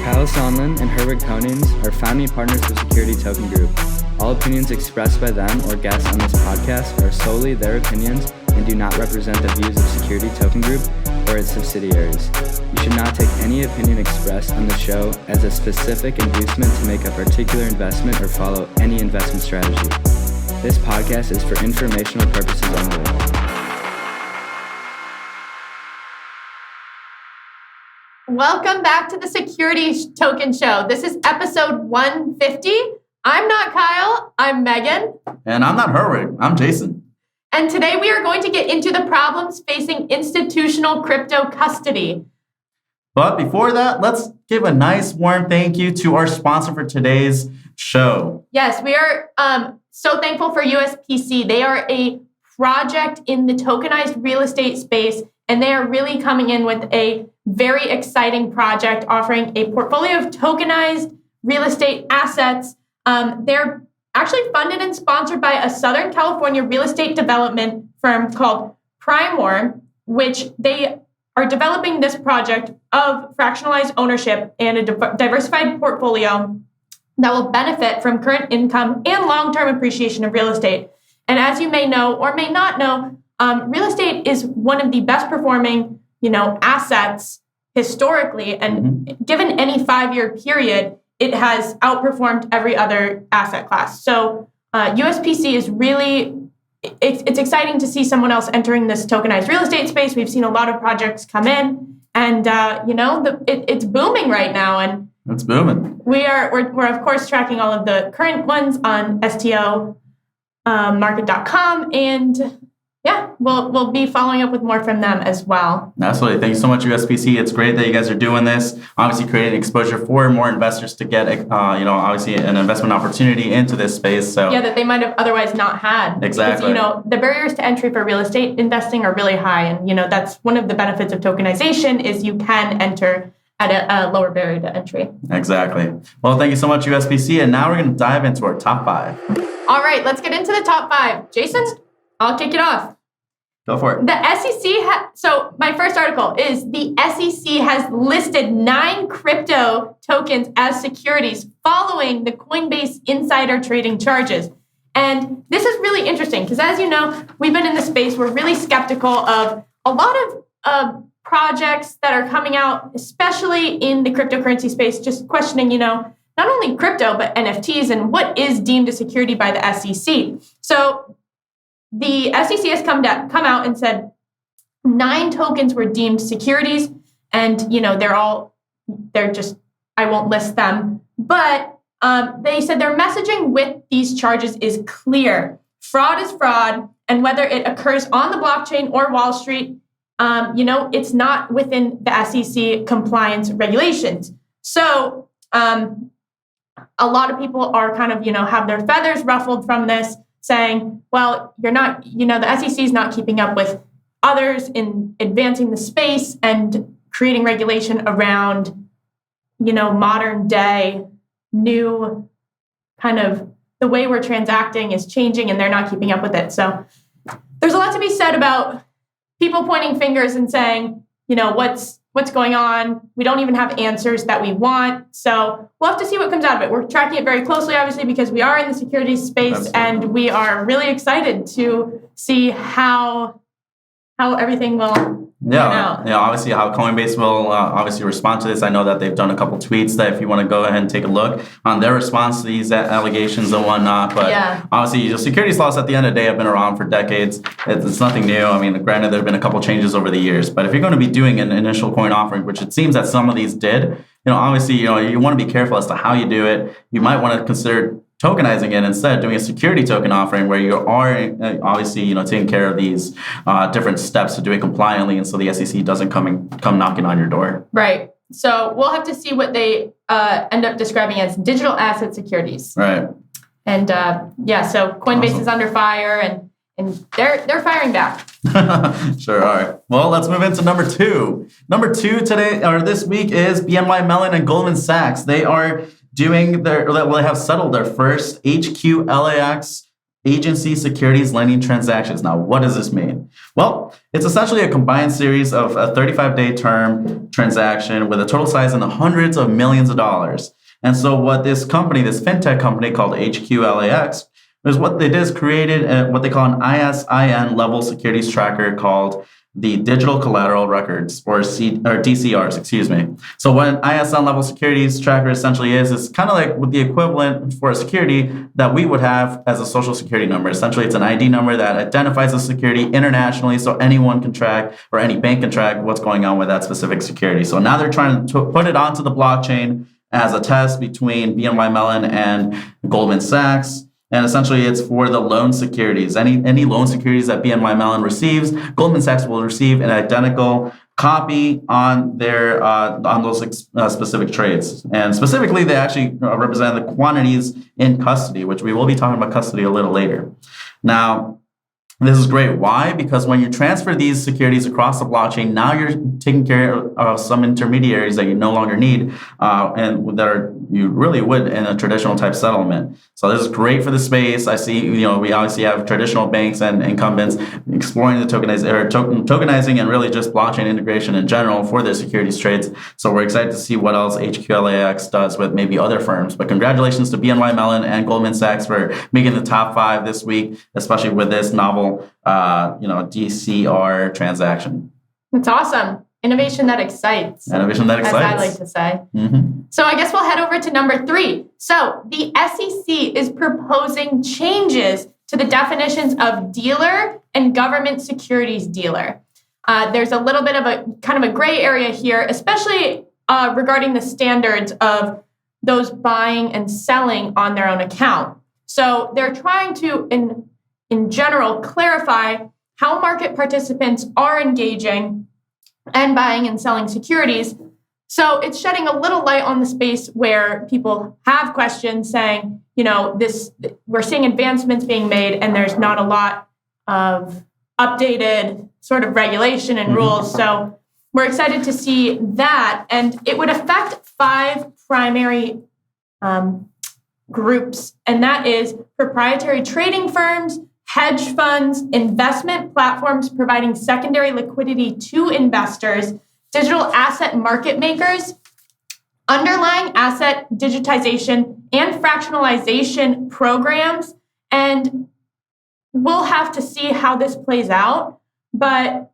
Kyle Sonlin and Herbert Konings are founding partners of Security Token Group. All opinions expressed by them or guests on this podcast are solely their opinions and do not represent the views of Security Token Group or its subsidiaries. You should not take any opinion expressed on the show as a specific inducement to make a particular investment or follow any investment strategy. This podcast is for informational purposes only. Welcome back to the Securities Token Show. This is episode 150. I'm not Kyle, I'm Megan. And I'm not Herbert, I'm Jason. And today we are going to get into the problems facing institutional crypto custody. But before that, let's give a nice warm thank you to our sponsor for today's show. Yes, we are so thankful for USPC. They are a project in the tokenized real estate space, and they are really coming in with a very exciting project offering a portfolio of tokenized real estate assets. They're actually funded and sponsored by a Southern California real estate development firm called Primor, which they are developing this project of fractionalized ownership and a diversified portfolio that will benefit from current income and long-term appreciation of real estate. And as you may know or may not know, real estate is one of the best performing, assets historically. And given any 5-year period, it has outperformed every other asset class. So USPC is really, it's exciting to see someone else entering this tokenized real estate space. We've seen a lot of projects come in, and it's booming right now. And it's booming. We're of course tracking all of the current ones on STO market.com, and we'll be following up with more from them as well. Absolutely. Thank you so much, USPC. It's great that you guys are doing this. Obviously, creating exposure for more investors to get, obviously an investment opportunity into this space. So that they might have otherwise not had. Exactly. Because, the barriers to entry for real estate investing are really high, and that's one of the benefits of tokenization is you can enter at a lower barrier to entry. Exactly. Well, thank you so much, USPC. And now we're going to dive into our top 5. All right, let's get into the top 5. Jason, I'll kick it off. Go for it. The SEC, so my first article is the SEC has listed 9 crypto tokens as securities following the Coinbase insider trading charges. And this is really interesting because, as you know, we've been in the space. We're really skeptical of a lot of projects that are coming out, especially in the cryptocurrency space, just questioning, not only crypto, but NFTs and what is deemed a security by the SEC. So the SEC has come out and said 9 tokens were deemed securities, and they're just, I won't list them, but they said their messaging with these charges is clear. Fraud is fraud, and whether it occurs on the blockchain or Wall Street, it's not within the SEC compliance regulations. So a lot of people are kind of, have their feathers ruffled from this, saying, well, you're not, the SEC is not keeping up with others in advancing the space and creating regulation around, modern day, new kind of the way we're transacting is changing and they're not keeping up with it. So there's a lot to be said about people pointing fingers and saying, what's going on? We don't even have answers that we want. So we'll have to see what comes out of it. We're tracking it very closely, obviously, because we are in the securities space. Absolutely. And we are really excited to see how everything will obviously how Coinbase will obviously respond to this. I know that they've done a couple tweets that if you want to go ahead and take a look on their response to these allegations and whatnot. But obviously, securities laws at the end of the day have been around for decades. It's nothing new. I mean, granted, there have been a couple changes over the years. But if you're going to be doing an initial coin offering, which it seems that some of these did, obviously, you want to be careful as to how you do it. You might want to consider tokenizing it instead, doing a security token offering where you are obviously taking care of these different steps to do it compliantly, and so the SEC doesn't come knocking on your door. Right. So we'll have to see what they end up describing as digital asset securities. Right. And so Coinbase is under fire, and they're firing back. Sure. All right. Well, let's move into number 2. Number 2 today or this week is BNY Mellon and Goldman Sachs. They are they have settled their first HQLAX agency securities lending transactions. Now, what does this mean? Well, it's essentially a combined series of a 35-day term transaction with a total size in the hundreds of millions of dollars. And so what this company, this fintech company called HQLAX, is what they did is created what they call an ISIN level securities tracker called the Digital Collateral Records, or DCRs, excuse me. So what an ISIN level securities tracker essentially is kind of like with the equivalent for a security that we would have as a social security number. Essentially, it's an ID number that identifies a security internationally so anyone can track, or any bank can track, what's going on with that specific security. So now they're trying to put it onto the blockchain as a test between BNY Mellon and Goldman Sachs. And essentially, it's for the loan securities. Any loan securities that BNY Mellon receives, Goldman Sachs will receive an identical copy on their on those specific trades. And specifically, they actually represent the quantities in custody, which we will be talking about custody a little later. Now, this is great. Why? Because when you transfer these securities across the blockchain, now you're taking care of some intermediaries that you no longer need, and that you really would in a traditional type settlement. So this is great for the space. I see, we obviously have traditional banks and incumbents exploring the tokenizing and really just blockchain integration in general for their securities trades. So we're excited to see what else HQLAX does with maybe other firms. But congratulations to BNY Mellon and Goldman Sachs for making the top 5 this week, especially with this novel DCR transaction. It's awesome. Innovation that excites. Innovation that excites. As I like to say. Mm-hmm. So I guess we'll head over to number 3. So the SEC is proposing changes to the definitions of dealer and government securities dealer. There's a little bit of a kind of a gray area here, especially regarding the standards of those buying and selling on their own account. So they're trying to, in general, clarify how market participants are engaging and buying and selling securities. So it's shedding a little light on the space where people have questions saying, we're seeing advancements being made and there's not a lot of updated sort of regulation and rules. So we're excited to see that. And it would affect 5 primary groups, and that is proprietary trading firms, hedge funds, investment platforms providing secondary liquidity to investors, digital asset market makers, underlying asset digitization and fractionalization programs. And we'll have to see how this plays out. But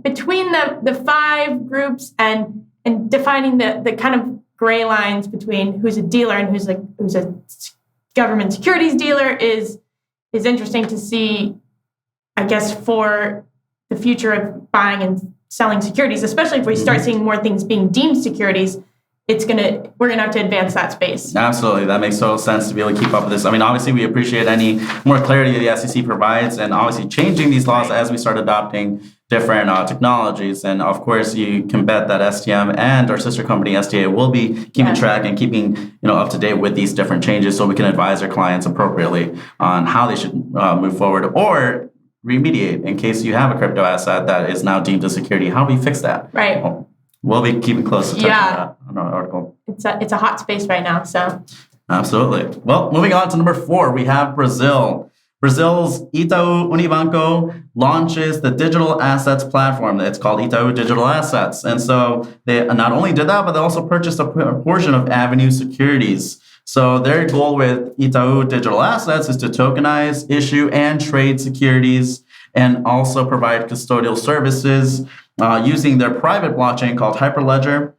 between the 5 groups and defining the kind of gray lines between who's a dealer and who's a government securities dealer is interesting to see, I guess, for the future of buying and selling securities, especially if we start seeing more things being deemed securities. We're gonna have to advance that space. Absolutely, that makes total sense to be able to keep up with this. I mean, obviously, we appreciate any more clarity the SEC provides, and obviously changing these laws as we start adopting different technologies. And of course, you can bet that STM and our sister company STA will be keeping track and keeping up to date with these different changes, so we can advise our clients appropriately on how they should move forward or remediate in case you have a crypto asset that is now deemed a security. How do we fix that? Right. Well, we'll be keeping close to that on our article. It's a hot space right now. So absolutely. Well, moving on to number 4, we have Brazil. Brazil's Itaú Unibanco launches the digital assets platform. It's called Itaú Digital Assets. And so they not only did that, but they also purchased a portion of Avenue Securities. So their goal with Itaú Digital Assets is to tokenize, issue, and trade securities, and also provide custodial services using their private blockchain called Hyperledger.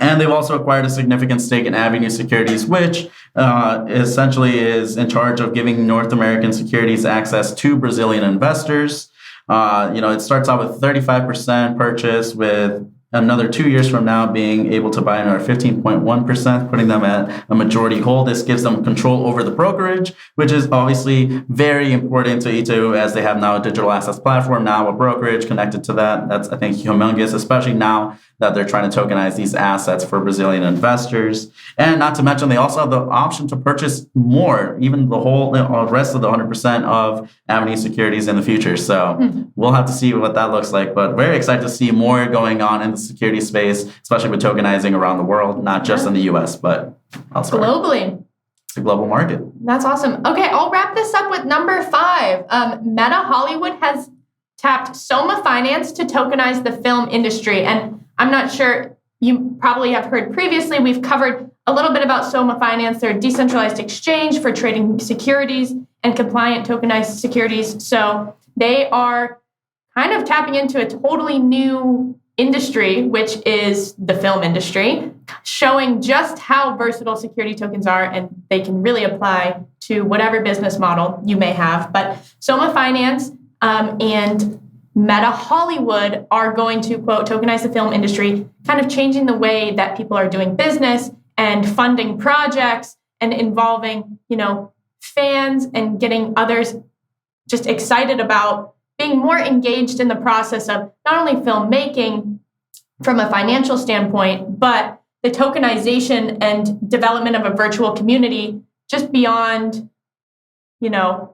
And they've also acquired a significant stake in Avenue Securities, which essentially is in charge of giving North American securities access to Brazilian investors. It starts out with 35% purchase, with another 2 years from now being able to buy another 15.1%, putting them at a majority hold. This gives them control over the brokerage, which is obviously very important to Itaú, as they have now a digital assets platform, now a brokerage connected to that. That's, I think, humongous, especially now that they're trying to tokenize these assets for Brazilian investors. And not to mention, they also have the option to purchase more, even the whole rest of the 100% of Avenue Securities in the future. So we'll have to see what that looks like. But very excited to see more going on in the security space, especially with tokenizing around the world, not just in the US, but elsewhere. Globally. the global market. That's awesome. Okay, I'll wrap this up with number 5. Meta Hollywood has tapped Soma Finance to tokenize the film industry. And I'm not sure, you probably have heard previously, we've covered a little bit about Soma Finance. They're a decentralized exchange for trading securities and compliant tokenized securities. So they are kind of tapping into a totally new industry, which is the film industry, showing just how versatile security tokens are, and they can really apply to whatever business model you may have. But Soma Finance and Meta Hollywood are going to, quote, tokenize the film industry, kind of changing the way that people are doing business and funding projects and involving, fans and getting others just excited about being more engaged in the process of not only filmmaking from a financial standpoint, but the tokenization and development of a virtual community just beyond,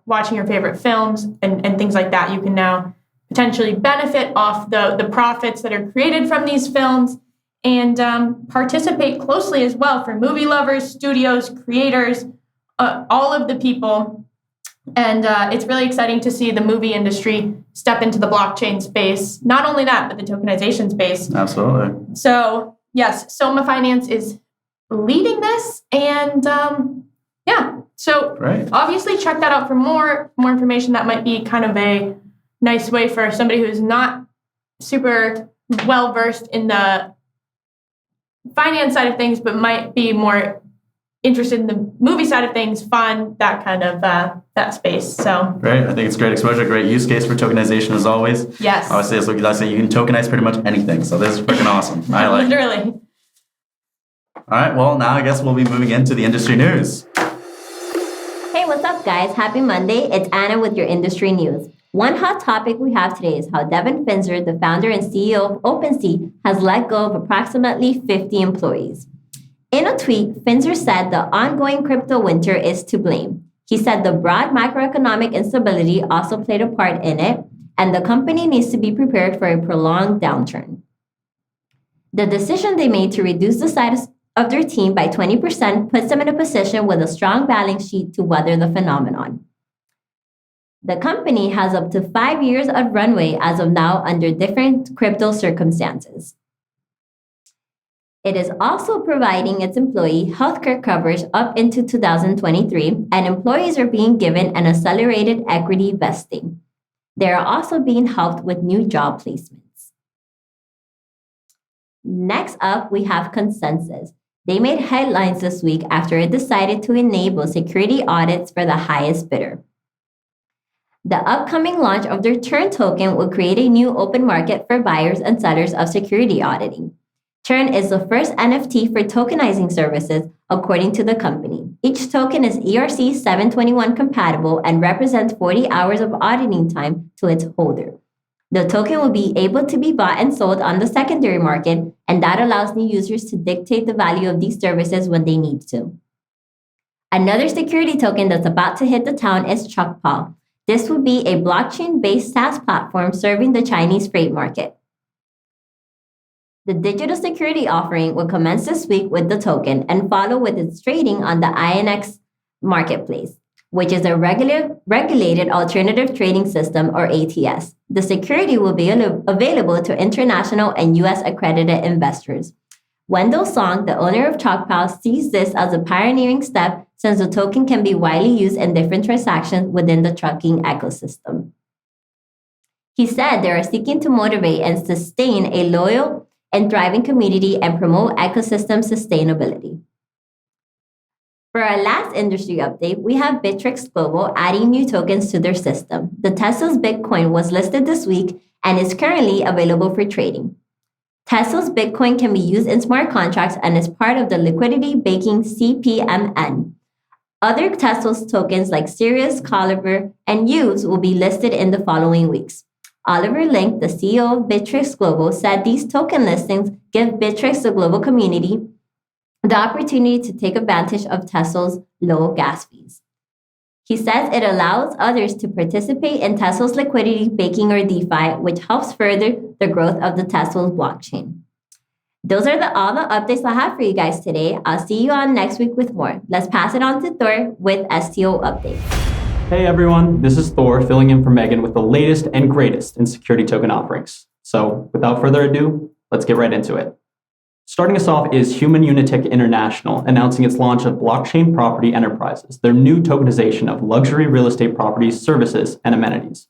watching your favorite films and things like that. You can now potentially benefit off the profits that are created from these films and participate closely as well for movie lovers, studios, creators, all of the people. And it's really exciting to see the movie industry step into the blockchain space. Not only that, but the tokenization space. Absolutely. So, yes, Soma Finance is leading this. And so Great. Obviously check that out for more information. That might be kind of a nice way for somebody who's not super well-versed in the finance side of things, but might be more interested in the movie side of things, fun, that kind of that space. So great. I think it's great exposure, great use case for tokenization as always. Yes. Obviously, as Luki said, you can tokenize pretty much anything. So this is freaking awesome. I like it. Literally. All right. Well, now I guess we'll be moving into the industry news. Hey, what's up, guys? Happy Monday. It's Anna with your industry news. One hot topic we have today is how Devin Finzer, the founder and CEO of OpenSea, has let go of approximately 50 employees. In a tweet, Finzer said the ongoing crypto winter is to blame. He said the broad macroeconomic instability also played a part in it, and the company needs to be prepared for a prolonged downturn. The decision they made to reduce the size of their team by 20% puts them in a position with a strong balance sheet to weather the phenomenon. The company has up to 5 years of runway as of now under different crypto circumstances. It is also providing its employee healthcare coverage up into 2023, and employees are being given an accelerated equity vesting. They are also being helped with new job placements. Next up, we have CorenSys. They made headlines this week after it decided to enable security audits for the highest bidder. The upcoming launch of their Turn token will create a new open market for buyers and sellers of security auditing. Turn is the first NFT for tokenizing services, according to the company. Each token is ERC 721 compatible and represents 40 hours of auditing time to its holder. The token will be able to be bought and sold on the secondary market, and that allows new users to dictate the value of these services when they need to. Another security token that's about to hit the town is Trucpal. This will be a blockchain-based SaaS platform serving the Chinese freight market. The digital security offering will commence this week with the token and follow with its trading on the INX marketplace, which is a regulated alternative trading system, or ATS. The security will be available to international and U.S. accredited investors. Wendell Song, the owner of Trucpal, sees this as a pioneering step since the token can be widely used in different transactions within the trucking ecosystem. He said they are seeking to motivate and sustain a loyal and thriving community and promote ecosystem sustainability. For our last industry update, we have Bittrex Global adding new tokens to their system. The Tezos Bitcoin was listed this week and is currently available for trading. Tezos Bitcoin can be used in smart contracts and is part of the liquidity baking CPMN. Other Tezos tokens like Sirius, Caliber, and Uves will be listed in the following weeks. Oliver Link, the CEO of Bittrex Global, said these token listings give Bittrex, the global community, the opportunity to take advantage of Tezos' low gas fees. He says it allows others to participate in Tezos liquidity baking, or DeFi, which helps further the growth of the Tezos blockchain. Those are all the updates I have for you guys today. I'll see you on next week with more. Let's pass it on to Thor with STO Updates. Hey everyone, this is Thor filling in for Megan with the latest and greatest in security token offerings. So without further ado, let's get right into it. Starting us off is Unitec International announcing its launch of Blockchain Property Enterprises, their new tokenization of luxury real estate properties, services, and amenities.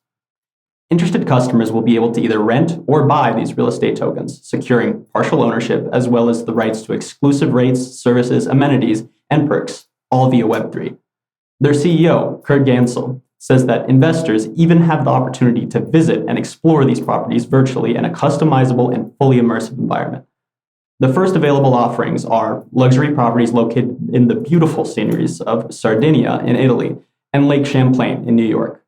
Interested customers will be able to either rent or buy these real estate tokens, securing partial ownership as well as the rights to exclusive rates, services, amenities, and perks, all via Web3. Their CEO, Kurt Gansel, says that investors even have the opportunity to visit and explore these properties virtually in a customizable and fully immersive environment. The first available offerings are luxury properties located in the beautiful sceneries of Sardinia in Italy and Lake Champlain in New York.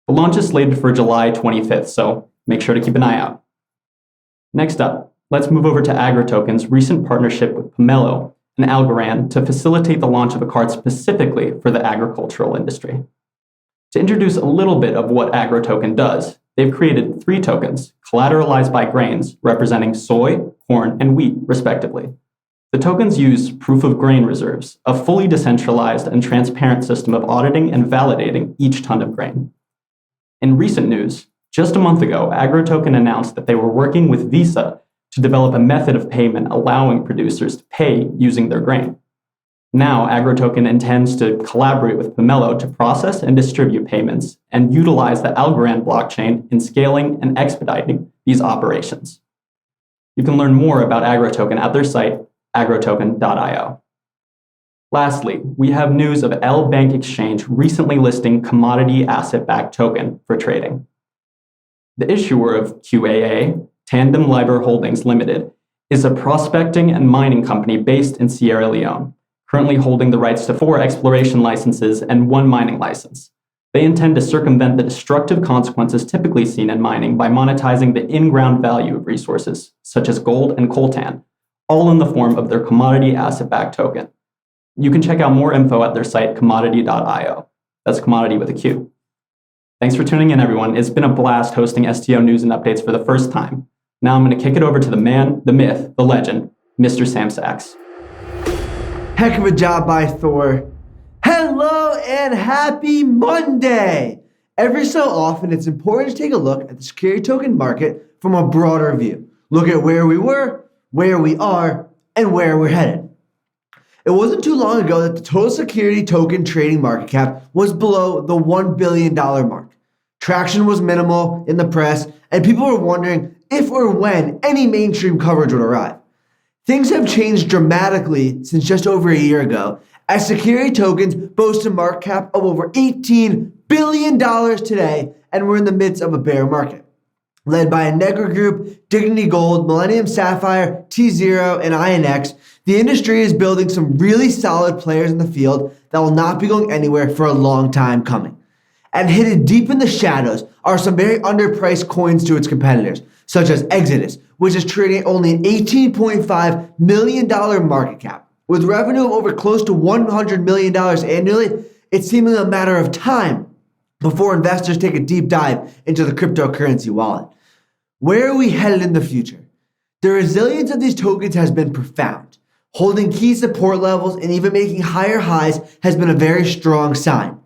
The launch is slated for July 25th, so make sure to keep an eye out. Next up, let's move over to Agrotoken's recent partnership with Pomelo and Algorand to facilitate the launch of a card specifically for the agricultural industry. To introduce a little bit of what Agrotoken does, they've created 3 tokens collateralized by grains representing soy, corn, and wheat, respectively. The tokens use proof of grain reserves, a fully decentralized and transparent system of auditing and validating each ton of grain. In recent news, just a month ago, Agrotoken announced that they were working with Visa to develop a method of payment allowing producers to pay using their grain. Now, Agrotoken intends to collaborate with Pomelo to process and distribute payments and utilize the Algorand blockchain in scaling and expediting these operations. You can learn more about Agrotoken at their site, agrotoken.io. Lastly, we have news of L Bank Exchange recently listing commodity asset-backed token for trading. The issuer of QAA, Tandem Liber Holdings Limited, is a prospecting and mining company based in Sierra Leone, currently holding the rights to 4 exploration licenses and 1 mining license. They intend to circumvent the destructive consequences typically seen in mining by monetizing the in-ground value of resources, such as gold and coltan, all in the form of their commodity asset-backed token. You can check out more info at their site, commodity.io. That's commodity with a Q. Thanks for tuning in, everyone. It's been a blast hosting STO news and updates for the first time. Now I'm going to kick it over to the man, the myth, the legend, Mr. Sam Sachs. Heck of a job by Thor. Hello and happy Monday! Every so often, it's important to take a look at the security token market from a broader view. Look at where we were, where we are, and where we're headed. It wasn't too long ago that the total security token trading market cap was below the $1 billion mark. Traction was minimal in the press, and people were wondering if or when any mainstream coverage would arrive. Things have changed dramatically since just over a year ago, as security tokens boast a market cap of over $18 billion today, and we're in the midst of a bear market. Led by Negra Group, Dignity Gold, Millennium Sapphire, T0, and INX, the industry is building some really solid players in the field that will not be going anywhere for a long time coming. And hidden deep in the shadows are some very underpriced coins to its competitors, such as Exodus, which is trading at only an $18.5 million market cap. With revenue of over close to $100 million annually, it's seemingly a matter of time before investors take a deep dive into the cryptocurrency wallet. Where are we headed in the future? The resilience of these tokens has been profound. Holding key support levels and even making higher highs has been a very strong sign.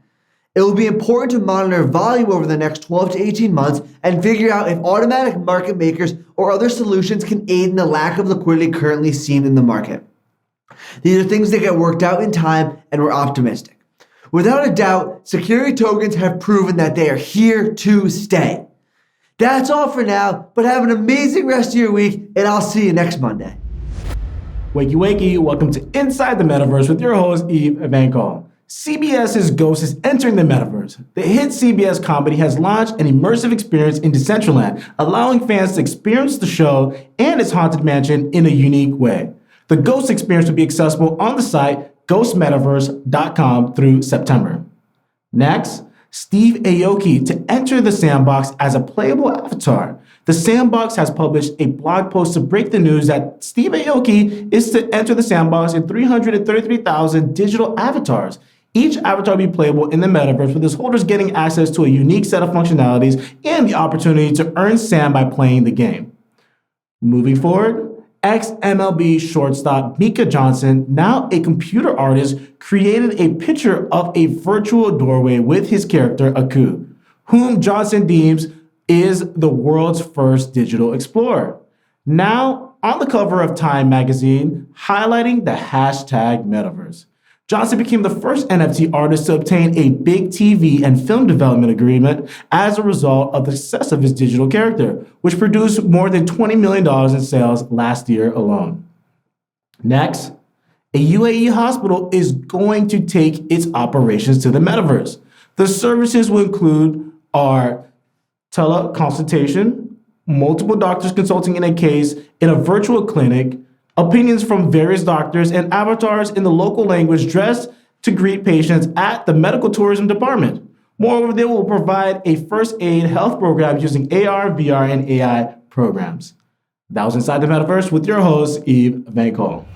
It will be important to monitor volume over the next 12 to 18 months and figure out if automatic market makers or other solutions can aid in the lack of liquidity currently seen in the market. These are things that get worked out in time, and we're optimistic. Without a doubt, security tokens have proven that they are here to stay. That's all for now, but have an amazing rest of your week, and I'll see you next Monday. Wakey wakey, welcome to Inside the Metaverse with your host, Eve Van Gogh. CBS's Ghost is entering the Metaverse. The hit CBS comedy has launched an immersive experience in Decentraland, allowing fans to experience the show and its haunted mansion in a unique way. The Ghost experience will be accessible on the site ghostmetaverse.com through September. Next, Steve Aoki to enter the sandbox as a playable avatar. The sandbox has published a blog post to break the news that Steve Aoki is to enter the sandbox in 333,000 digital avatars. Each avatar will be playable in the metaverse, with its holders getting access to a unique set of functionalities and the opportunity to earn sand by playing the game. Moving forward, Ex-MLB shortstop Mika Johnson, now a computer artist, created a picture of a virtual doorway with his character Aku, whom Johnson deems is the world's first digital explorer. Now on the cover of Time magazine, highlighting the hashtag Metaverse. Johnson became the first NFT artist to obtain a big TV and film development agreement as a result of the success of his digital character, which produced more than $20 million in sales last year alone. Next, a UAE hospital is going to take its operations to the Metaverse. The services will include our teleconsultation, multiple doctors consulting in a case in a virtual clinic, opinions from various doctors, and avatars in the local language dressed to greet patients at the medical tourism department. Moreover, they will provide a first aid health program using AR, VR, and AI programs. That was Inside the Metaverse with your host, Yves Van Cole.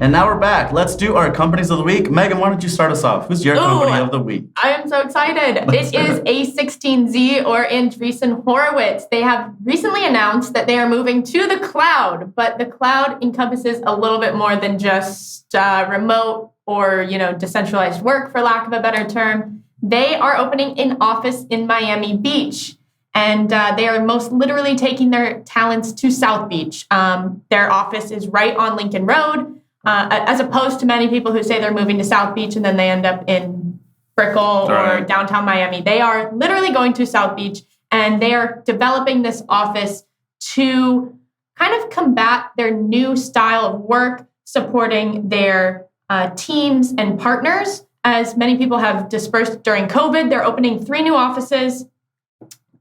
And now we're back. Let's do our companies of the week. Megan, why don't you start us off? Who's your company of the week? I am so excited. It is A16Z or Andreessen Horowitz. They have recently announced that they are moving to the cloud, but the cloud encompasses a little bit more than just remote or decentralized work, for lack of a better term. They are opening an office in Miami Beach. And they are most literally taking their talents to South Beach. Their office is right on Lincoln Road. As opposed to many people who say they're moving to South Beach and then they end up in Brickell or downtown Miami. They are literally going to South Beach, and they are developing this office to kind of combat their new style of work, supporting their teams and partners. As many people have dispersed during COVID, they're opening 3 new offices,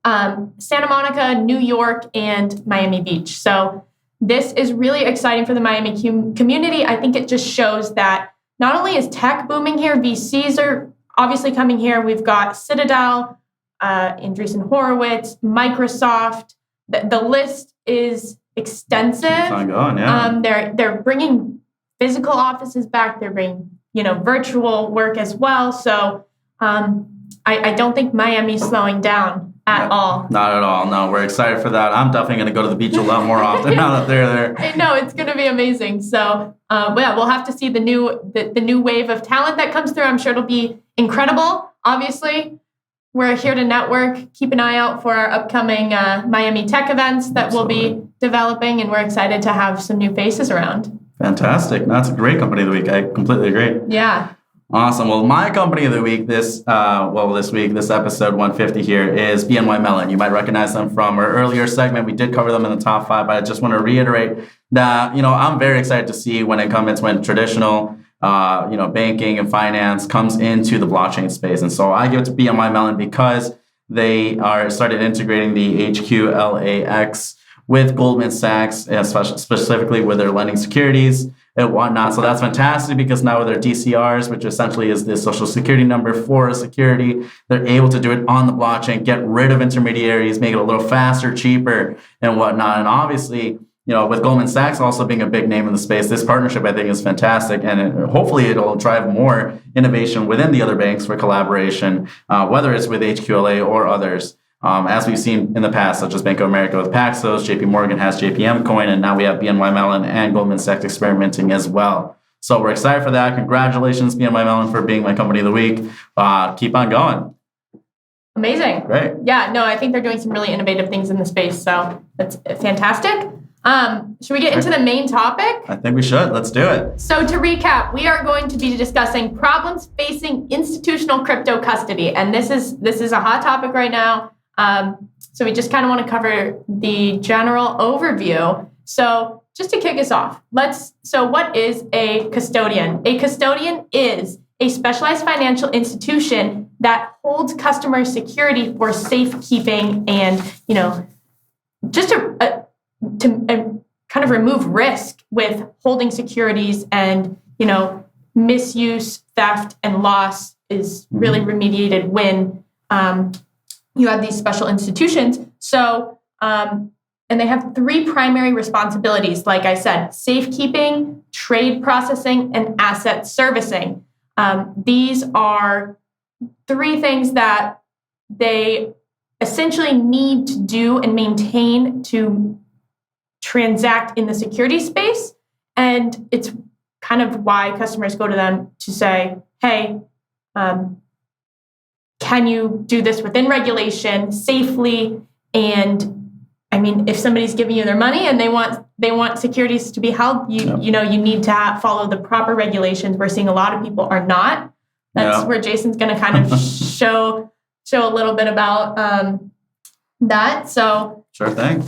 Santa Monica, New York, and Miami Beach. So this is really exciting for the Miami community. I think it just shows that not only is tech booming here, VCs are obviously coming here. We've got Citadel, Andreessen Horowitz, Microsoft. The list is extensive. Keeps on going, yeah. They're bringing physical offices back. They're bringing virtual work as well. So I don't think Miami's slowing down at all. Not at all. No, we're excited for that. I'm definitely going to go to the beach a lot more often now that they're there. I know it's going to be amazing. So, we'll have to see the new wave of talent that comes through. I'm sure it'll be incredible. Obviously, we're here to network. Keep an eye out for our upcoming Miami Tech events that we'll be developing, and we're excited to have some new faces around. Fantastic. That's a great company of the week. I completely agree. Yeah. Awesome. Well, my company of the week this week, this episode 150 here is BNY Mellon. You might recognize them from our earlier segment. We did cover them in the top 5, but I just want to reiterate that, I'm very excited to see when traditional, banking and finance comes into the blockchain space. And so I give it to BNY Mellon because they started integrating the HQLAX with Goldman Sachs, specifically with their lending securities and whatnot. So that's fantastic because now with their DCRs, which essentially is the social security number for a security, they're able to do it on the blockchain, get rid of intermediaries, make it a little faster, cheaper, and whatnot. And obviously, with Goldman Sachs also being a big name in the space, this partnership, I think, is fantastic. And hopefully it'll drive more innovation within the other banks for collaboration, whether it's with HQLA or others. As we've seen in the past, such as Bank of America with Paxos, JP Morgan has JPM Coin, and now we have BNY Mellon and Goldman Sachs experimenting as well. So we're excited for that. Congratulations, BNY Mellon, for being my company of the week. Keep on going. Amazing. Great. Yeah, no, I think they're doing some really innovative things in the space, so that's fantastic. Should we get into the main topic? I think we should. Let's do it. So to recap, we are going to be discussing problems facing institutional crypto custody, and this is a hot topic right now. So we just kind of want to cover the general overview. So just to kick us off, so what is a custodian? A custodian is a specialized financial institution that holds customer security for safekeeping and, just to kind of remove risk with holding securities and, misuse, theft, and loss is really remediated when, you have these special institutions. So, and they have 3 primary responsibilities. Like I said, safekeeping, trade processing, and asset servicing. These are 3 things that they essentially need to do and maintain to transact in the security space. And it's kind of why customers go to them to say, hey, can you do this within regulation safely? And I mean, if somebody's giving you their money and they want securities to be held, you know, you need to follow the proper regulations. We're seeing a lot of people are not. That's where Jason's going to kind of show a little bit about that. So sure thing.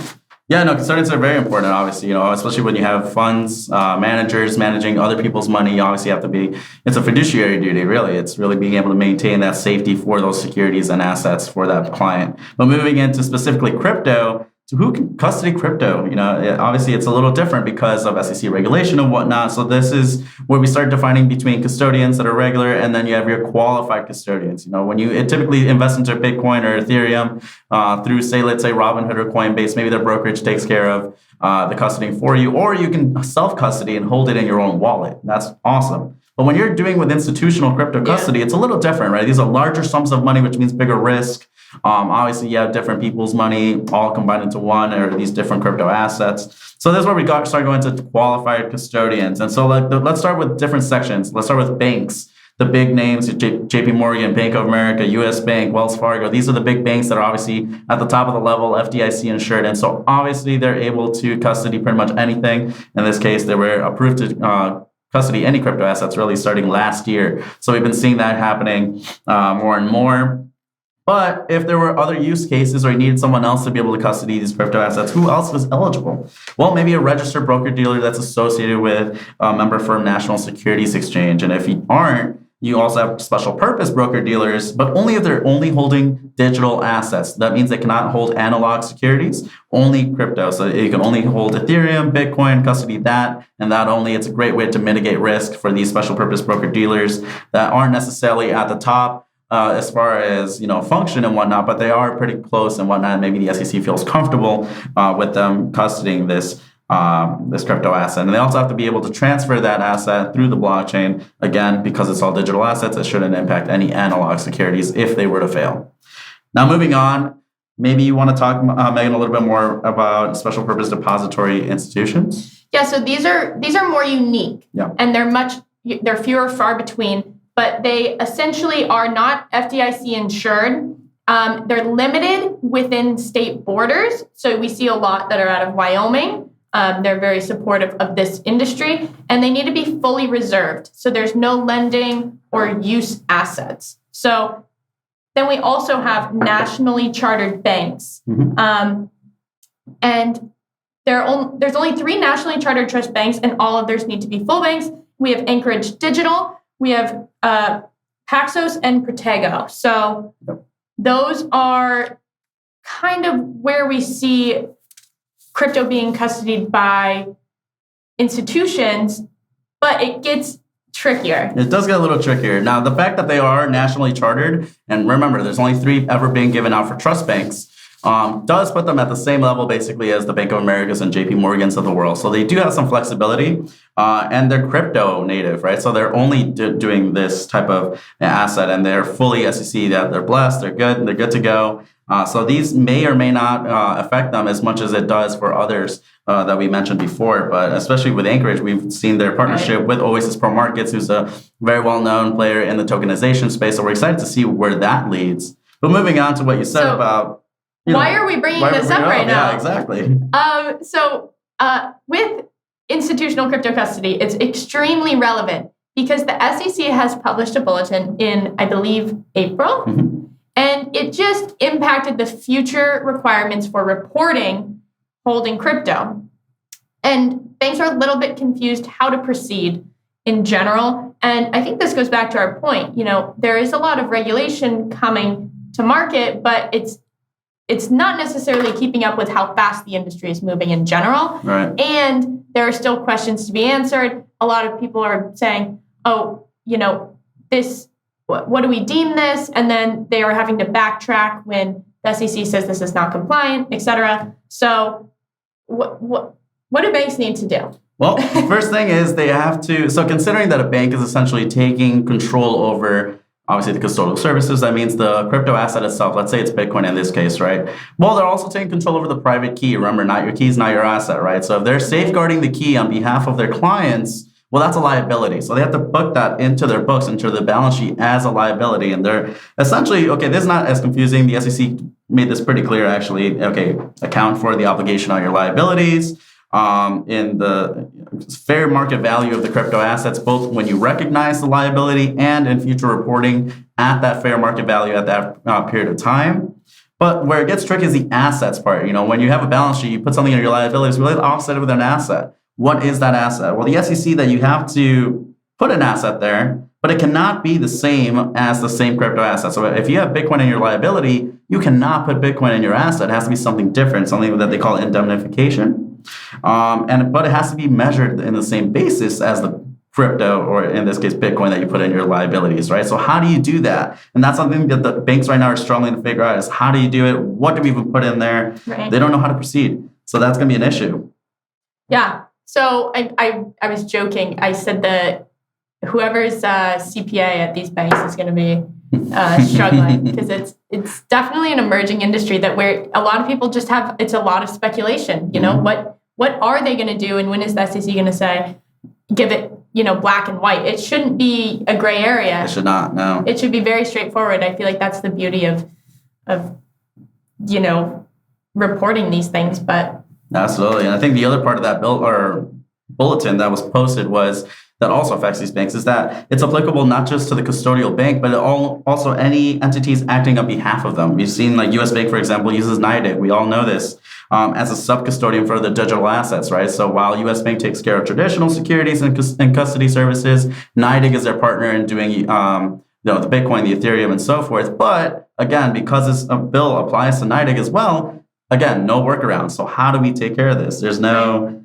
Yeah, no, custodians are very important, obviously, you know, especially when you have funds, managers managing other people's money. You obviously have to it's a fiduciary duty, really. It's really being able to maintain that safety for those securities and assets for that client. But moving into specifically crypto, so who can custody crypto? You know, obviously it's a little different because of SEC regulation and whatnot. So this is where we start defining between custodians that are regular, and then you have your qualified custodians. You know, when you typically invest into Bitcoin or Ethereum through, let's say Robinhood or Coinbase, maybe their brokerage takes care of the custodying for you, or you can self-custody and hold it in your own wallet. That's awesome. But when you're doing with institutional crypto custody, it's a little different, right? These are larger sums of money, which means bigger risk. Obviously, you have different people's money all combined into one, or these different crypto assets. So this is where we start going to qualified custodians. And so let's start with different sections. Let's start with banks. The big names, JP Morgan, Bank of America, US Bank, Wells Fargo. These are the big banks that are obviously at the top of the level, FDIC insured. And so obviously they're able to custody pretty much anything. In this case, they were approved to custody any crypto assets really starting last year. So we've been seeing that happening more and more. But if there were other use cases or you needed someone else to be able to custody these crypto assets, who else was eligible? Well, maybe a registered broker-dealer that's associated with a member firm National Securities Exchange. And if you aren't, you also have special purpose broker-dealers, but only if they're only holding digital assets. That means they cannot hold analog securities, only crypto. So you can only hold Ethereum, Bitcoin, custody that, and that only. It's a great way to mitigate risk for these special purpose broker-dealers that aren't necessarily at the top as far as, you know, function and whatnot, but they are pretty close and whatnot. Maybe the SEC feels comfortable with them custodying this crypto asset. And they also have to be able to transfer that asset through the blockchain. Again, because it's all digital assets, it shouldn't impact any analog securities if they were to fail. Now, moving on, maybe you want to talk, Megan, a little bit more about special purpose depository institutions. Yeah, so these are more unique, and they're fewer far between. But they essentially are not FDIC insured. They're limited within state borders. So we see a lot that are out of Wyoming. They're very supportive of this industry, and they need to be fully reserved. So there's no lending or use assets. So then we also have nationally chartered banks. And there's only 3 nationally chartered trust banks, and all of theirs need to be full banks. We have Anchorage Digital. We have Paxos and Protego. So those are kind of where we see crypto being custodied by institutions, but it gets trickier. It does get a little trickier. Now, the fact that they are nationally chartered, and remember, there's only 3 ever being given out for trust banks, does put them at the same level basically as the Bank of Americas and JP Morgans of the world. So they do have some flexibility, and they're crypto native, right? So they're only doing this type of asset, and they're fully SEC, that they're blessed, they're good, and they're good to go. So these may or may not affect them as much as it does for others that we mentioned before. But especially with Anchorage, we've seen their partnership with Oasis Pro Markets, who's a very well-known player in the tokenization space. So we're excited to see where that leads. But moving on to what you said about... Why are we bringing this up right now? Yeah, exactly. With institutional crypto custody, it's extremely relevant because the SEC has published a bulletin in, I believe, April, and it just impacted the future requirements for reporting holding crypto. And banks are a little bit confused how to proceed in general. And I think this goes back to our point. You know, there is a lot of regulation coming to market, but it's not necessarily keeping up with how fast the industry is moving in general. Right. And there are still questions to be answered. A lot of people are saying, oh, you know, what do we deem this? And then they are having to backtrack when the SEC says this is not compliant, et cetera. So what do banks need to do? Well, first thing is they have to, so considering that a bank is essentially taking control over obviously the custodial services, that means the crypto asset itself. Let's say it's Bitcoin in this case, right? Well, they're also taking control over the private key. Remember, not your keys, not your asset, right? So if they're safeguarding the key on behalf of their clients, well, that's a liability. So they have to put that into their books, into the balance sheet as a liability. And they're essentially, okay, this is not as confusing. The SEC made this pretty clear, actually. Okay, account for the obligation on your liabilities. In the fair market value of the crypto assets, both when you recognize the liability and in future reporting at that fair market value at that period of time. But where it gets tricky is the assets part. When you have a balance sheet, you put something in your liabilities, really offset it with an asset. What is that asset? Well, the SEC that you have to put an asset there, but it cannot be the same as the same crypto asset. So if you have Bitcoin in your liability, you cannot put Bitcoin in your asset. It has to be something different, something that they call indemnification. But it has to be measured in the same basis as the crypto, or in this case, Bitcoin, that you put in your liabilities, right? So how do you do that? And that's something that the banks right now are struggling to figure out is how do you do it? What do we even put in there? Right. They don't know how to proceed. So that's going to be an issue. Yeah. So I was joking. I said that whoever's CPA at these banks is going to be struggling because it's definitely an emerging industry that where a lot of people just have, it's a lot of speculation. What are they going to do, and when is the SEC going to say, give it, black and white? It shouldn't be a gray area. It should not. No. It should be very straightforward. I feel like that's the beauty of reporting these things. But absolutely, and I think the other part of that bill or bulletin that was posted was that also affects these banks is that it's applicable not just to the custodial bank, but also any entities acting on behalf of them. We've seen like US Bank, for example, uses NYDIG. We all know this as a sub-custodian for the digital assets, right? So while US Bank takes care of traditional securities and custody services, NYDIG is their partner in doing the Bitcoin, the Ethereum, and so forth. But again, because this bill applies to NYDIG as well, again, no workaround. So how do we take care of this? There's no...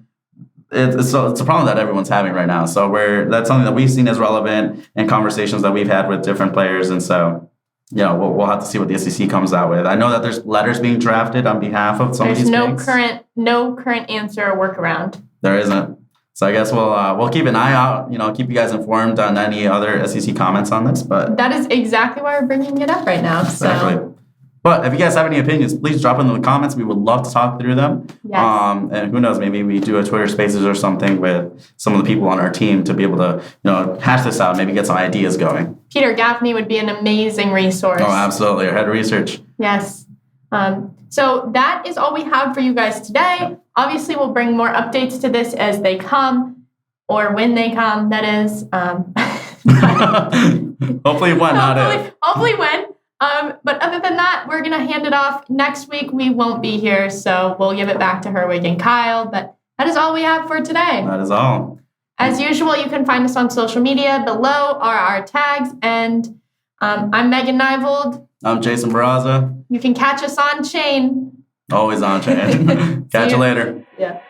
It's a problem that everyone's having right now. So that's something that we've seen as relevant in conversations that we've had with different players. And so, we'll have to see what the SEC comes out with. I know that there's letters being drafted on behalf of some of these banks. There's no current answer or workaround. There isn't. So I guess we'll keep an eye out. Keep you guys informed on any other SEC comments on this. But that is exactly why we're bringing it up right now. Exactly. So. But if you guys have any opinions, please drop them in the comments. We would love to talk through them. Yes. And who knows, maybe we do a Twitter Spaces or something with some of the people on our team to be able to, hash this out, maybe get some ideas going. Peter Gaffney would be an amazing resource. Oh, absolutely. Our head of research. Yes. So that is all we have for you guys today. Obviously, we'll bring more updates to this as they come, or when they come, that is. Hopefully when, not if. Hopefully when. But other than that, we're going to hand it off. Next week, we won't be here, so we'll give it back to Herwig and Kyle. But that is all we have for today. That is all. As usual, you can find us on social media. Below are our tags. And I'm Megan Neivold. I'm Jason Barraza. You can catch us on chain. Always on chain. Catch you later. Yeah.